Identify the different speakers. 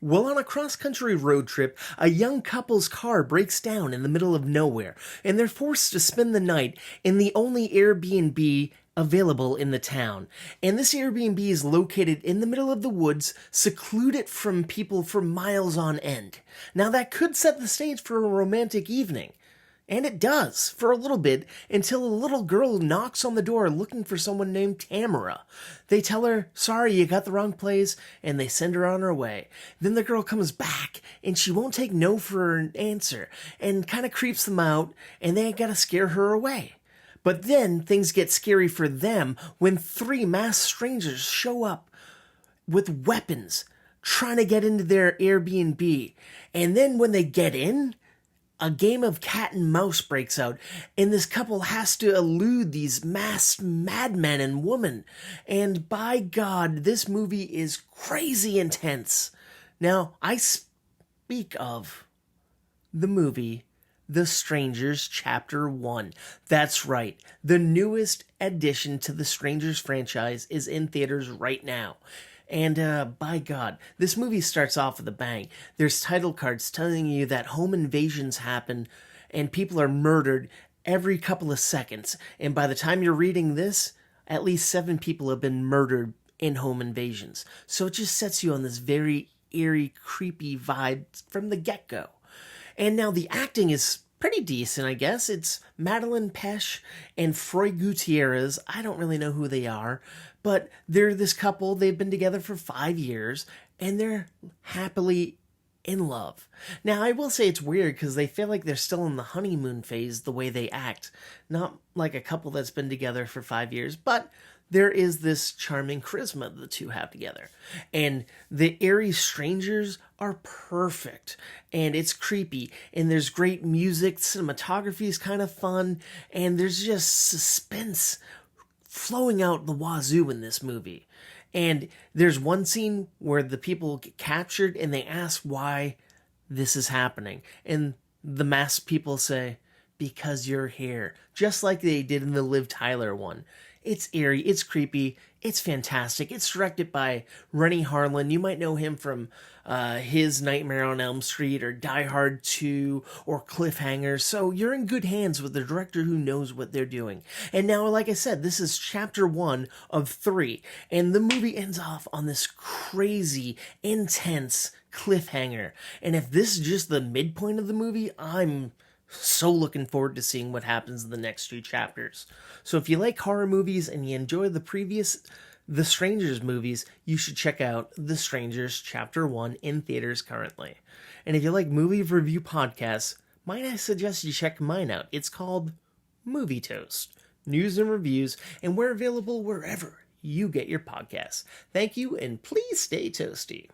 Speaker 1: Well, on a cross-country road trip, a young couple's car breaks down in the middle of nowhere, and they're forced to spend the night in the only Airbnb available in the town. And this Airbnb is located in the middle of the woods, secluded from people for miles on end. Now, that could set the stage for a romantic evening. And it does, for a little bit, until a little girl knocks on the door looking for someone named Tamara. They tell her, sorry, you got the wrong place, and they send her on her way. Then the girl comes back, and she won't take no for an answer, and kind of creeps them out, and they gotta scare her away. But then things get scary for them when 3 masked strangers show up with weapons, trying to get into their Airbnb. And then when they get in, a game of cat and mouse breaks out, and this couple has to elude these masked madmen and women. And by God, this movie is crazy intense. Now, I speak of the movie The Strangers Chapter 1. That's right, the newest addition to the Strangers franchise is in theaters right now. And, by God, this movie starts off with a bang. There's title cards telling you that home invasions happen and people are murdered every couple of seconds. And by the time you're reading this, at least 7 people have been murdered in home invasions. So it just sets you on this very eerie, creepy vibe from the get-go. And now the acting is pretty decent, I guess. It's Madelaine, Petsch, and Froy Gutierrez. I don't really know who they are, but they're this couple. They've been together for 5 years, and they're happily in love. Now, I will say it's weird because they feel like they're still in the honeymoon phase the way they act. Not like a couple that's been together for 5 years, but there is this charming charisma the two have together. And the eerie strangers are perfect. And it's creepy. And there's great music. Cinematography is kind of fun. And there's just suspense flowing out the wazoo in this movie. And there's one scene where the people get captured and they ask why this is happening. And the masked people say, because you're here. Just like they did in the Liv Tyler one. It's eerie, it's creepy, it's fantastic. It's directed by Renny Harlin. You might know him from his Nightmare on Elm Street or Die Hard 2 or Cliffhanger. So you're in good hands with the director who knows what they're doing. And now, like I said, this is chapter 1 of 3. And the movie ends off on this crazy, intense cliffhanger. And if this is just the midpoint of the movie, I'm so looking forward to seeing what happens in the next 2 chapters. So if you like horror movies and you enjoy the previous The Strangers movies, you should check out The Strangers Chapter 1 in theaters currently. And if you like movie review podcasts, might I suggest you check mine out. It's called Movie Toast. News and reviews, and we're available wherever you get your podcasts. Thank you, and please stay toasty.